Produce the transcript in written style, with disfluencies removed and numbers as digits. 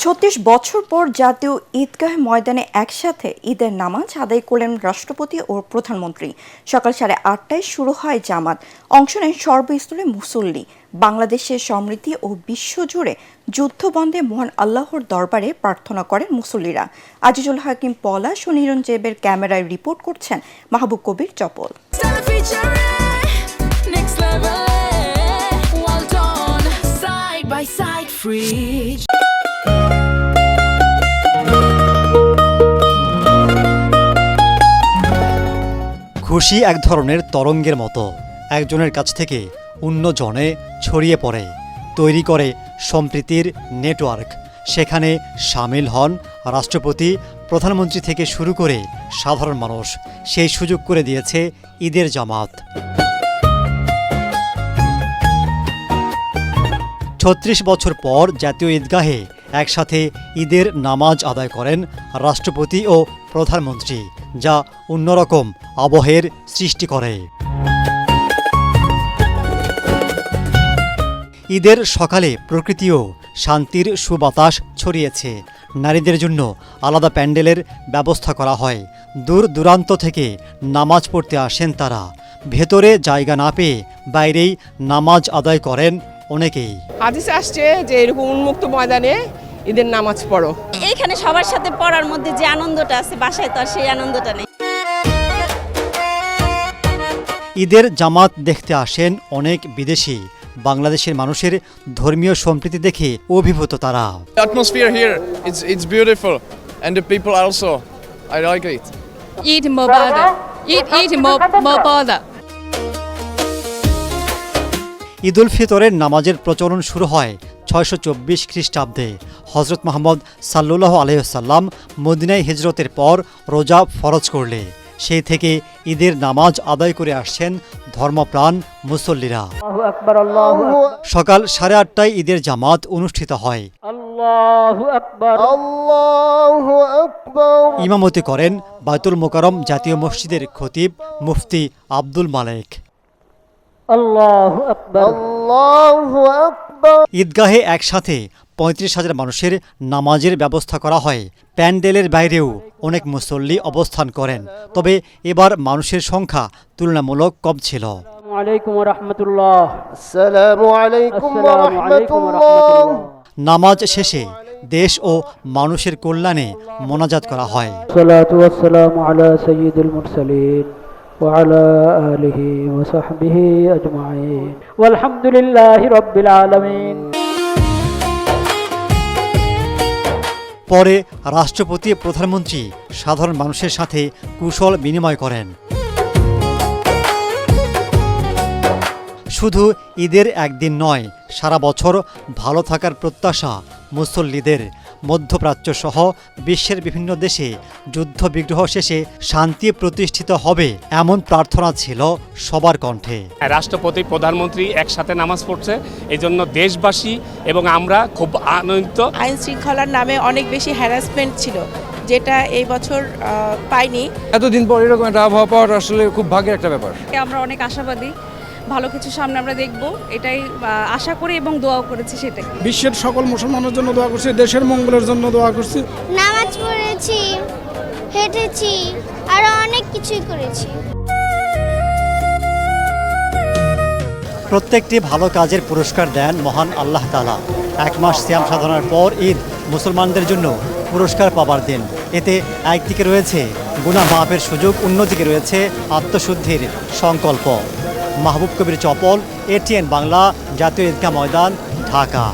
৩৬ বছর পর জাতীয় ঈদগাহ ময়দানে একসাথে ঈদের নামাজ আদায় করলেন রাষ্ট্রপতি ও প্রধানমন্ত্রী। সকাল 8:30টায় শুরু হয় জামাত। অংশ নেন সর্বস্তরের মুসল্লি। বাংলাদেশের সমৃদ্ধি ও বিশ্বজুড়ে যুদ্ধবন্ধে মহান আল্লাহর দরবারে প্রার্থনা করেন মুসল্লিরা। আজিজুল হাকিম পলাশ ও নিরঞ্জেবের ক্যামেরায় রিপোর্ট করছেন মাহবুব কবির চপল। খুশি এক ধরনের তরঙ্গের মতো একজনের কাছ থেকে অন্যজনে ছড়িয়ে পড়ে, তৈরি করে সম্প্রীতির নেটওয়ার্ক। সেখানে সামিল হন রাষ্ট্রপতি, প্রধানমন্ত্রী থেকে শুরু করে সাধারণ মানুষ। সেই সুযোগ করে দিয়েছে ঈদের জামাত। ৩৬ বছর পর জাতীয় ঈদগাহে একসাথে ঈদের নামাজ আদায় করেন রাষ্ট্রপতি ও প্রধানমন্ত্রী, যা অন্যরকম আবহের সৃষ্টি করে। ঈদের সকালে প্রকৃতিও শান্তির সুবাতাস ছড়িয়েছে। নারীদের জন্য আলাদা প্যান্ডেলের ব্যবস্থা করা হয়। দূর দূরান্ত থেকে নামাজ পড়তে আসেন তারা। ভেতরে জায়গা না পেয়ে বাইরেই নামাজ আদায় করেন অনেকেই। হাদিসে আসছে যে এরকম উন্মুক্ত ময়দানে ঈদের নামাজ পড়ো। এইখানে সবার সাথে পড়ার মধ্যে যে আনন্দটা আছে, বাসায় তো আর সেই আনন্দটা নেই। ঈদের জামাত দেখতে আসেন অনেক বিদেশি। বাংলাদেশের মানুষের ধর্মীয় সম্প্রীতি দেখে অভিভূত তারা। The atmosphere here, it's beautiful, and the people also. I like it. Eid Mubarak. Eid Mubarak. ঈদুল ফিতরের নামাজের প্রচলন শুরু হয় ৬২৪ খ্রিস্টাব্দে। হজরত মুহাম্মদ সাল্লাল্লাহু আলাইহি ওয়াসাল্লাম মদিনায় হিজরতের পর রোজা ফরজ করলে সেই থেকে ঈদের নামাজ আদায় করে আসছেন ধর্মপ্রাণ মুসল্লিরা। সকাল 8:30টায় ঈদের জামাত অনুষ্ঠিত হয়। ইমামতি করেন বায়তুল মোকাররম জাতীয় মসজিদের খতিব মুফতি আব্দুল মালেক। ঈদগাহে একসাথে ৩৫,০০০ মানুষের নামাজের ব্যবস্থা করা হয়। প্যান্ডেলের বাইরেও অনেক মুসল্লি অবস্থান করেন, তবে এবার মানুষের সংখ্যা তুলনামূলক কম ছিল। নামাজ শেষে দেশ ও মানুষের কল্যাণে মোনাজাত করা হয়। وعلى آله وصحبه أجمعين والحمد لله رب العالمين। পরে রাষ্ট্রপতি, প্রধানমন্ত্রী সাধারণ মানুষের সাথে কুশল বিনিময় করেন। শুধু ঈদের একদিন নয়, সারা বছর ভালো থাকার প্রত্যাশা মুসল্লিদের। মধ্যপ্রাচ্য সহ বিশ্বের বিভিন্ন দেশে যুদ্ধ বিগ্রহ শেষে শান্তি প্রতিষ্ঠিত হবে, এমন প্রার্থনা ছিল সবার কণ্ঠে। রাষ্ট্রপতি, প্রধানমন্ত্রী একসাথে নামাজ পড়ছে, এই জন্য দেশবাসী এবং আমরা খুব আনন্দিত। আইন শৃঙ্খলার নামে অনেক বেশি হ্যারাসমেন্ট ছিল, যেটা এই বছর পাইনি। এতদিন পর এরকম একটা আবহাওয়া পাওয়ার আসলে খুব ভাগ্যের একটা ব্যাপার। আমরা অনেক আশাবাদী, ভালো কিছু সামনে আমরা দেখব, এটাই আশা করি এবং দোয়াও করেছি। সেটাই বিশ্বের সকল মুসলমানের জন্য দোয়া করছি, দেশের মঙ্গলের জন্য দোয়া করছি। নামাজ পড়েছি, হেঁটেছি, আরো অনেক কিছুই করেছি। প্রত্যেকটি ভালো কাজের পুরস্কার দেন মহান আল্লাহ তাআলা। 1 মাস সিয়াম সাধনার পর ঈদ মুসলমানদের জন্য পুরস্কার পাবার দিন। এতে একদিকে রয়েছে গুনাহ মাফের সুযোগ, অন্যদিকে রয়েছে আত্মশুদ্ধির সংকল্প। মাহবুব কবির চপল, ATN বাংলা, জাতীয় ঈদগাহ ময়দান, ঢাকা।